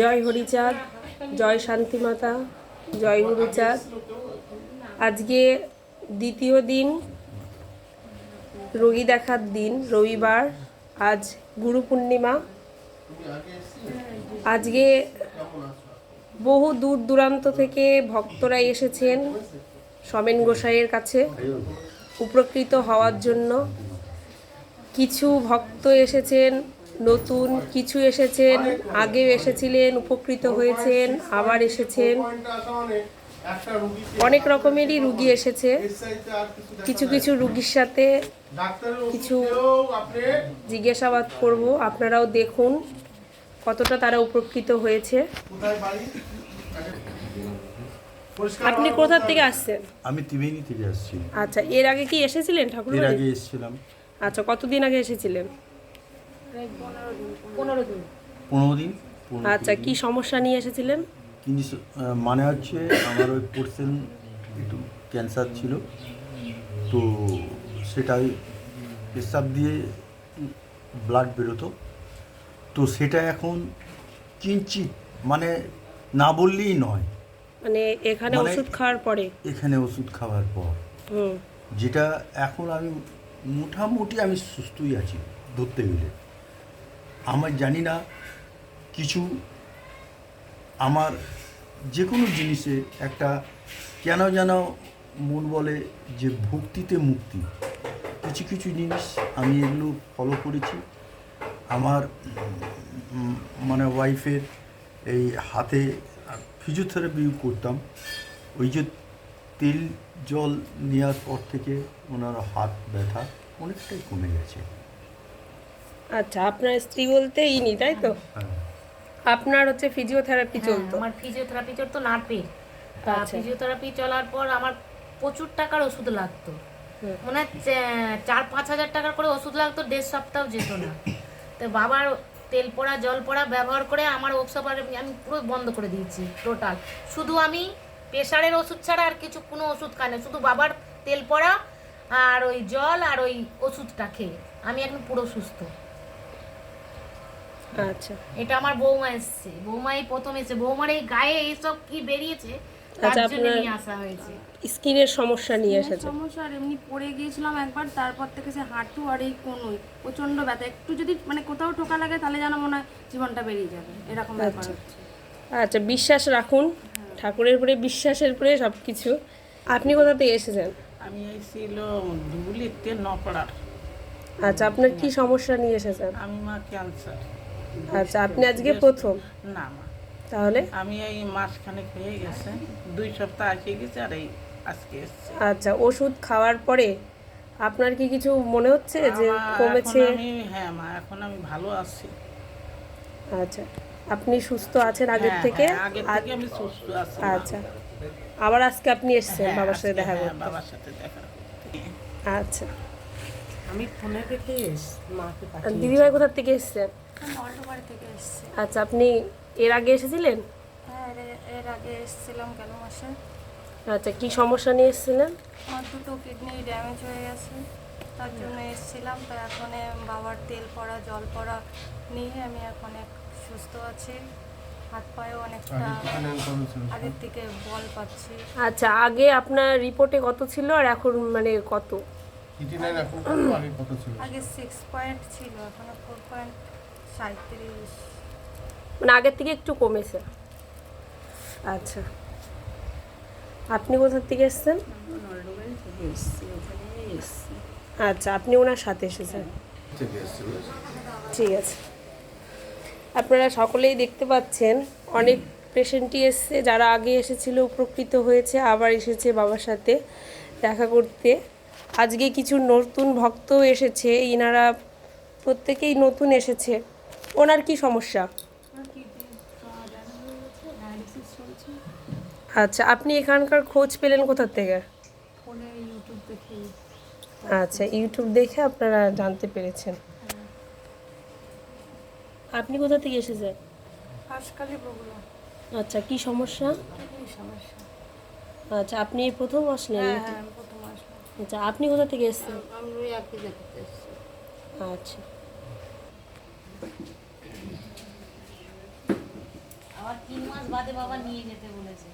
জয় হরিচাঁদ, জয় শান্তিমাতা, জয় গুরুচাঁদ। আজকে দ্বিতীয় দিন, রোগী দেখার দিন, রবিবার। আজ গুরু পূর্ণিমা। আজকে বহু দূর দূরান্ত থেকে ভক্তরা এসেছেন সোমেন গোসাইয়ের কাছে উপকৃত হওয়ার জন্য। কিছু ভক্ত এসেছেন নতুন, কিছু এসেছেন আগেও এসেছিলেন, উপকৃত হয়েছেন, আবার এসেছেন। অনেক রকমেরই রুগী এসেছে। কিছু কিছু রুগীর সাথে কিছু জিজ্ঞাসাবাদ করব, আপনারাও দেখুন কতটা তারা উপকৃত হয়েছে। আপনি কোথা থেকে আসছেন? আমি ত্রিবেণী থেকে আসছি। আচ্ছা, এর আগে কি এসেছিলেন ঠাকুর? এর আগে এসেছিলাম। আচ্ছা, কতদিন আগে এসেছিলেন? 15 দিন। 15 দিন। আচ্ছা, কি সমস্যা নিয়ে এসেছিলেন? মানে হচ্ছে আমার ওই পোর্শন একটু ক্যান্সার ছিল, তো সেটাই পেশাব দিয়ে ব্লাড বেরোতো, তো সেটা এখন কিঞ্চিত মানে না বললেই নয়, মানে এখানে ওষুধ খাওয়ার পরে? এখানে ওষুধ খাওয়ার পর যেটা এখন আমি মোটামুটি আমি সুস্থই আছি ধরতে গেলে। আমার জানি না কিছু আমার যে কোনো জিনিসে একটা কেন যেন মন বলে যে ভক্তিতে মুক্তি। কিছু কিছু জিনিস আমি এগুলো ফলো করেছি। আমার মানে ওয়াইফের এই হাতে ফিজিওথেরাপি করতাম, ওই যে তেল জল নেওয়ার পর থেকে ওনার হাত ব্যথা অনেকটাই কমে গেছে। আচ্ছা, আপনার স্ত্রী বলতে ইনি, তাই তো? আপনার হচ্ছে ফিজিওথেরাপি চলতো? আমার ফিজিওথেরাপি চলতো নার্ভের। ফিজিওথেরাপি চলার পর আমার প্রচুর টাকার ওষুধ লাগতো, মানে 4-5 হাজার টাকার করে ওষুধ লাগতো, 1.5 সপ্তাহ যেত না। তো বাবার তেল পড়া জল পড়া ব্যবহার করে আমার ওসব আমি পুরো বন্ধ করে দিয়েছি টোটাল। শুধু আমি প্রেশারের ওষুধ ছাড়া আর কোনো ওষুধ খাই না, শুধু বাবার তেল পড়া আর ওই জল আর ওই ওষুধটা খেয়ে আমি এখন পুরো সুস্থ। আচ্ছা, এটা আমার বৌমা এসছে, বৌমাই প্রথম এসেছে, বৌমার এই গায়ে এইসব কি বেরিয়েছে আচ্ছা, তার জন্য আপনার নিয়ে আসা হয়েছে। স্কিনের সমস্যা নিয়ে এসেছে? সমস্যা আর এমনি পড়ে গিয়েছিলাম একবার, তারপর থেকে সে হাঁটু আর এই কোনোই প্রচন্ড ব্যথা। একটু যদি মানে কোথাও ঠোকা লাগে তাহলে যেন মনে হয় জীবনটা বেরিয়ে যাবে, এরকম ব্যাপার হচ্ছে। আচ্ছা, বিশ্বাস রাখুন ঠাকুরের উপরে, বিশ্বাসের উপরে সব কিছু। আপনি কোথা থেকে এসেছেন? আমি এসেছিল ধুবুলিতে নপাড়ার। আচ্ছা, আপনার কি সমস্যা নিয়ে এসেছেন? আমি মা ক্যান্সার। আচ্ছা, আপনি আজকে প্রথম? না মা, তাহলে আমি এই মাসখানেক হয়ে গেছে, 2 সপ্তাহ আসে গেছে, আর এই আজকে এসছে। আচ্ছা, ওষুধ খাওয়ার পরে আপনার কি কিছু মনে হচ্ছে যে কমেছে? হ্যাঁ মা, এখন আমি ভালো আছি। আচ্ছা, আপনি সুস্থ আছেন আগের থেকে? আগের থেকে আমি সুস্থ আছি। আচ্ছা, আবার আজকে আপনি এসেছেন বাবার সাথে দেখা করতে? বাবার সাথে দেখা করতে। আচ্ছা, আমি ফোনে দেখে মাকে পাঠিয়ে। দিদিভাই কোথা থেকে এসেছেন? অল্টবাড়ি থেকে এসেছি। আচ্ছা, আপনি এর আগে এসেছিলেন? হ্যাঁ, এর আগে এসেছিলাম কেন মাসে। আচ্ছা, কি সমস্যা নিয়ে এসেছিলেন? আমার 2টো কিডনি ড্যামেজ হয়ে গেছে, তার জন্য এসেছিলাম। তো এখন বাবার তেল পড়া জল পড়া নিয়ে আমি এখন সুস্থ আছি, হাত পায়েও অনেকটা আগের থেকে বল পাচ্ছি। আচ্ছা, আগে আপনার রিপোর্টে কত ছিল আর এখন মানে কত? আগে 6 পয়েন্ট ছিল, এখন 4.37। মানে আগের থেকে একটু কমেছে। আচ্ছা, আপনি কোথা থেকে এসেছেন? আচ্ছা, আপনি ওনার সাথে এসেছেন? ঠিক আছে। আপনারা সকলেই দেখতে পাচ্ছেন অনেক পেশেন্টই এসছে, যারা আগে এসেছিল উপকৃত হয়েছে, আবার এসেছে বাবার সাথে দেখা করতে। আজকে কিছু নতুন ভক্তও এসেছে, ইনারা প্রত্যেকেই নতুন এসেছে। ওনার কি সমস্যা? আচ্ছা, আপনি এখানকার খোঁজ পেলেন কোথা থেকে? আচ্ছা, ইউটিউব দেখে আপনারা জানতে পেরেছেন। আপনি কোথা থেকে এসেছেন? হাসকালি বগুলা। আচ্ছা, কি সমস্যা? আচ্ছা, আপনি প্রথম আসলেন? হ্যাঁ, প্রথম আসলাম। আচ্ছা, আপনি কোথা থেকে এসেছেন? আমি ওই একই দেখতে এসেছি। আচ্ছা, 3 মাস বাদে বাবা নিয়ে যেতে বলেছে।